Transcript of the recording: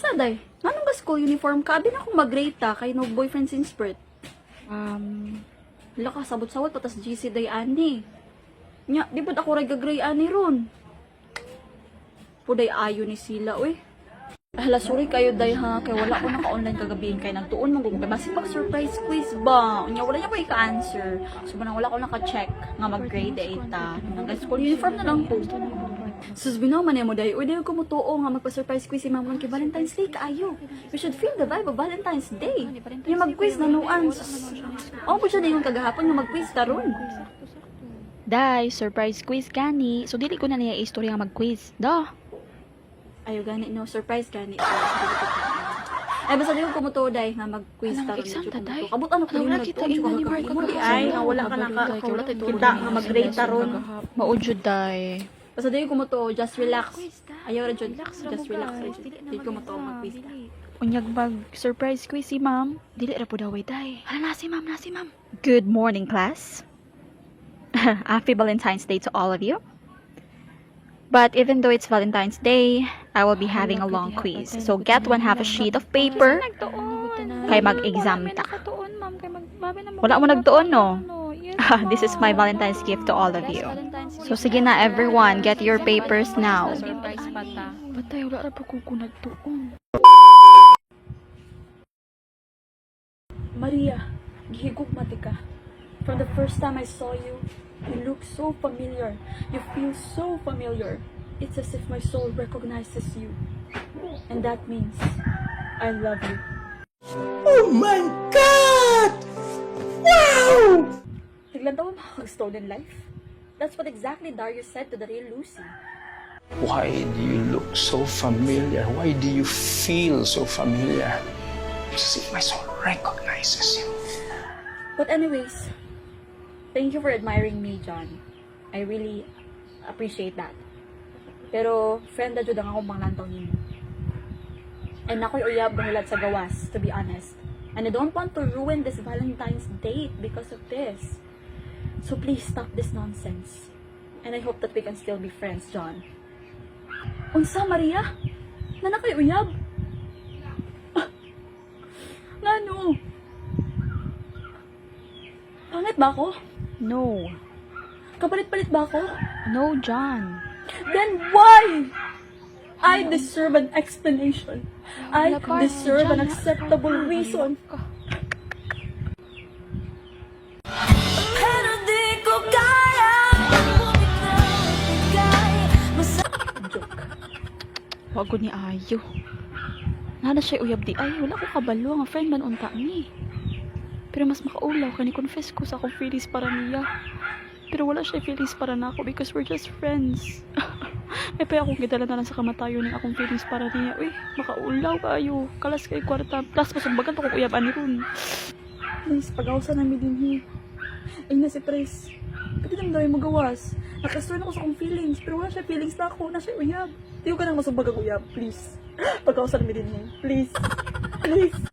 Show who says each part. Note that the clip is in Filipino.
Speaker 1: Asa day? Anong ba school uniform ka? Abi na akong mag-grade ta kay no boyfriend since birth. Wala ka sabot-sabot patas GC day ani. Nya, di ba ako gray ani ron? Puday ayo ni sila, uy. Hala, sorry kayo day ha, kay wala ko naka-online kagabihin kay nagtuon mong gugubay. Masip surprise quiz ba? Nya, wala niya pa ika-answer. So, wala ko naka-check nga mag-grade day ta. Hanggang school uniform na lang po. Sus, binaw man mo day. Uy, di ko mutuo nga magpa-surprise quiz si Mama kay Valentine's Day kaayo. We should feel the vibe of Valentine's Day. Yung mag-quiz na nuan. Oh, po siya na yung kagahapon nga mag-quiz taron.
Speaker 2: Day, surprise quiz gani. So, dili ko na niya istorya nga mag-quiz. Da.
Speaker 1: Ayaw gani, no? Surprise gani. Ay, basta di ko kumutuo day nga mag-quiz
Speaker 2: Anong
Speaker 1: taron.
Speaker 2: exam ta, day?
Speaker 1: Kabut ano ko
Speaker 2: Wala
Speaker 1: yung
Speaker 2: kita
Speaker 1: nagtuon.
Speaker 2: ina ni Mark
Speaker 1: Ay, nga wala ka kita nga mag-grade taron.
Speaker 2: Maudjud day.
Speaker 1: Basta di ko kumutuo, just relax.
Speaker 2: Quiz, day.
Speaker 1: Ayaw ra jud.
Speaker 2: Relax ra
Speaker 1: Just
Speaker 2: mo,
Speaker 1: relax
Speaker 2: day.
Speaker 1: ra jud. Di ko kumutuo mag-quiz ta.
Speaker 2: Unyag bag surprise quiz si ma'am. Dili ra po daw day. Hala na si ma'am, Good morning, class. Happy Valentine's Day to all of you. But even though it's Valentine's Day, I will be having a long quiz. So get one half a sheet of paper kay mag-exam ta. Wala mo nagtuon, no? This is my Valentine's gift to all of you. So sige na everyone, get your papers now. Patay, wala ra pa ko nagtuon.
Speaker 1: Maria, gihigugmati ka. From the first time I saw you, you look so familiar. You feel so familiar. It's as if my soul recognizes you. And that means I love you.
Speaker 3: Oh my God! Wow!
Speaker 1: Tiglan daw ang mga stolen life. That's what exactly Darius said to the real Lucy.
Speaker 3: Why do you look so familiar? Why do you feel so familiar? It's as if my soul recognizes you.
Speaker 1: But anyways, thank you for admiring me, John. I really appreciate that. Pero, friend na jud ang akong manglantaw nimo. And ako'y uyab gahulat sa gawas, to be honest. And I don't want to ruin this Valentine's date because of this. So please stop this nonsense. And I hope that we can still be friends, John. Unsa, Maria? Nana kay uyab? Ngano? Pangit ba ako?
Speaker 2: No.
Speaker 1: Kapalit-palit ba ako?
Speaker 2: No, John.
Speaker 1: Then why? I deserve an explanation. I deserve an acceptable reason. Joke.
Speaker 2: Wago ni Ayo. Nada siya uyab di ay. Wala ko kabalo. Ang friend man unta ni. Pero mas makaulaw. Kani-confess ko sa akong feelings para niya. Pero wala siya feelings para na ako because we're just friends. May pa akong gidala na lang sa kamatayo ng akong feelings para niya. Uy, makaulaw kayo. Kalas kayo kwarta. Plus, masumbagan pa kong uyaban ni Ron.
Speaker 1: Please, pag-awsa namin din hi. Ay na si Pres. Pati naman daw yung magawas. Nakastore na ko sa akong feelings. Pero wala siya feelings na ako. Na siya uyab. Di ko ka nang masumbag ang uyab. Please. Pag-awsa namin din hi. Please. Please.